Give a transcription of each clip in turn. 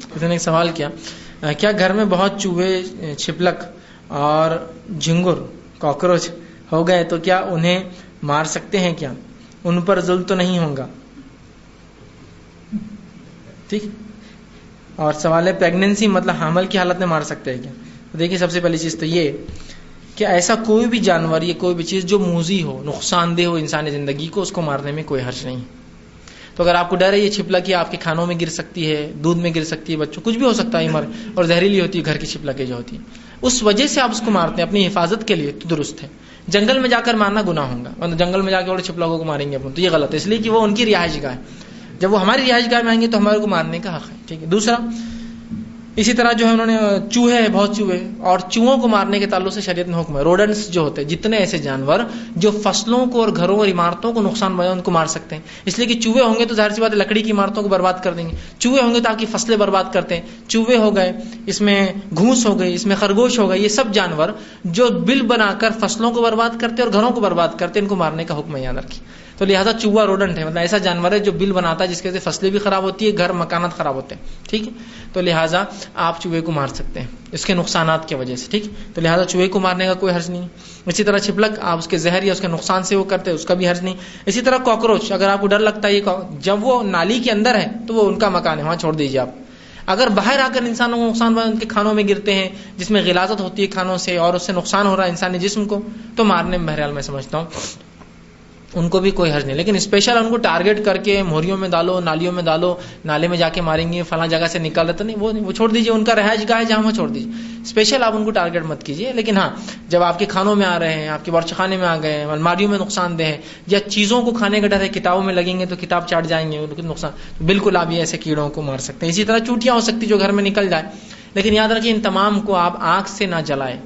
کسی نے ایک سوال کیا، کیا گھر میں بہت چوہے، چھپلک اور جھنگر، کاکروچ ہو گئے تو کیا انہیں مار سکتے ہیں؟ کیا ان پر ظلم تو نہیں ہوگا؟ ٹھیک. اور سوال ہے پیگننسی مطلب حمل کی حالت میں مار سکتے ہیں کیا؟ دیکھیے سب سے پہلی چیز تو یہ کہ ایسا کوئی بھی جانور یا کوئی بھی چیز جو موذی ہو، نقصان دہ ہو انسانی زندگی کو، اس کو مارنے میں کوئی حرج نہیں. تو اگر آپ کو ڈر ہے یہ چھپلکی آپ کے کھانوں میں گر سکتی ہے، دودھ میں گر سکتی ہے، بچوں کچھ بھی ہو سکتا ہے مر، اور زہریلی ہوتی ہے گھر کی چھپلکیں جو ہوتی ہیں، اس وجہ سے آپ اس کو مارتے ہیں اپنی حفاظت کے لیے، تو درست ہے. جنگل میں جا کر مارنا گناہ ہوگا، ورنہ جنگل میں جا کے اور چھپلکوں کو ماریں گے اپن، تو یہ غلط ہے، اس لیے کہ وہ ان کی رہائش گاہ ہے. جب وہ ہماری رہائش گاہ میں آئیں گے تو ہمارے کو مارنے کا حق ہے. ٹھیک ہے. دوسرا اسی طرح جو ہے انہوں نے چوہے ہیں، بہت چوہے، اور چوہوں کو مارنے کے تعلق سے شریعت میں حکم ہے. روڈنٹس جو ہوتے ہیں، جتنے ایسے جانور جو فصلوں کو اور گھروں اور عمارتوں کو نقصان پہنچائیں، ان کو مار سکتے ہیں. اس لیے کہ چوہے ہوں گے تو ظاہر سی بات ہے لکڑی کی عمارتوں کو برباد کر دیں گے، چوہے ہوں گے تو آپ کی فصلیں برباد کرتے ہیں. چوہے ہو گئے، اس میں گھوس ہو گئی، اس میں خرگوش ہو گئے، یہ سب جانور جو بل بنا کر فصلوں کو برباد کرتے اور گھروں کو برباد کرتے، ان کو مارنے کا حکم ہے، یاد رکھیے. تو لہٰذا چوہا روڈنٹ ہے، مطلب ایسا جانور ہے جو بل بناتا ہے، جس کی وجہ سے فصلیں بھی خراب ہوتی ہے، گھر مکانات خراب ہوتے ہیں. ٹھیک ہے. تو لہٰذا آپ چوہے کو مار سکتے ہیں اس کے نقصانات کی وجہ سے. ٹھیک. تو لہٰذا چوہے کو مارنے کا کوئی حرج نہیں. اسی طرح چھپلک آپ اس کے زہر یا اس کے نقصان سے وہ کرتے ہیں، اس کا بھی حرج نہیں. اسی طرح کاکروچ، اگر آپ کو ڈر لگتا ہے جب وہ نالی کے اندر ہے تو وہ ان کا مکان ہے، وہاں چھوڑ دیجیے آپ. اگر باہر آ کر انسانوں کو نقصان ان کے کھانوں میں گرتے ہیں، جس میں غلاظت ہوتی ہے کھانوں سے، اور اس سے نقصان ہو رہا ہے انسانی جسم کو، تو مارنے میں بہرحال میں سمجھتا ہوں ان کو بھی کوئی حرج نہیں. لیکن اسپیشل ان کو ٹارگٹ کر کے موریوں میں ڈالو، نالیوں میں ڈالو، نالے میں جا کے ماریں گے، فلاں جگہ سے نکال رہے تو نہیں، وہ چھوڑ دیجیے، ان کا رہائش گاہ ہے جہاں وہ چھوڑ دیجیے. اسپیشل آپ ان کو ٹارگٹ مت کیجیے. لیکن ہاں جب آپ کے کھانوں میں آ رہے ہیں، آپ کے ورچخانے میں آ گئے ہیں، الماریوں میں نقصان دہ ہے، یا چیزوں کو کھانے کا ڈر ہے، کتابوں میں لگیں گے تو کتاب چاٹ جائیں گے، ان کو نقصان، بالکل آپ یہ ایسے کیڑوں کو مار سکتے ہیں. اسی طرح چوٹیاں ہو سکتی جو گھر میں نکل جائے. لیکن یاد رکھیے ان تمام کو آپ آنکھ سے نہ جلائیں.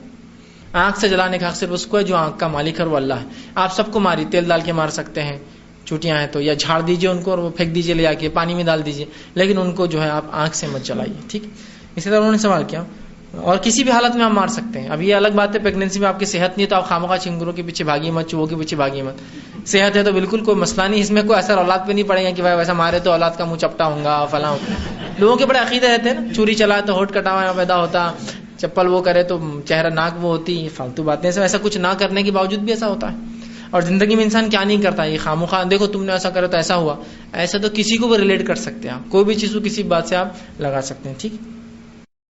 آنکھ سے جلانے کا حق صرف اس کو ہے جو آنکھ کا مالک ہے، وہ اللہ ہے. آپ سب کو ماری، تیل ڈال کے مار سکتے ہیں چوٹیاں ہیں تو، یا جھاڑ دیجیے ان کو اور وہ پھینک دیجیے لے جا کے، پانی میں ڈال دیجیے، لیکن ان کو جو ہے آپ آنکھ سے مت جلائیے. ٹھیک. اسی طرح انہوں نے سوال کیا اور کسی بھی حالت میں آپ مار سکتے ہیں. اب یہ الگ بات ہے پریگنینسی میں آپ کی صحت نہیں ہے تو آپ خامخواہ چنگروں کے پیچھے بھاگی مت، چوہوں کے پیچھے بھاگی مت. صحت ہے تو بالکل کوئی مسئلہ نہیں، اس میں کوئی اثر اولاد پہ نہیں پڑے گا کہ بھائی ویسا مارے تو اولاد کا منہ چپٹا ہوگا فلاں. لوگوں کے بڑے عقیدے رہتے ہیں نا، چوری چلائے تو ہونٹ کٹا ہوا پیدا ہوتا، چپل وہ کرے تو چہرہ ناک وہ ہوتی، فالتو باتیں. ایسا کچھ نہ کرنے کے باوجود بھی ایسا ہوتا ہے. اور زندگی میں انسان کیا نہیں کرتا، یہ خامخواہ دیکھو تم نے ایسا کرا تو ایسا ہوا. ایسا تو کسی کو بھی ریلیٹ کر سکتے ہیں آپ، کوئی بھی چیز کو کسی بات سے آپ لگا سکتے ہیں. ٹھیک.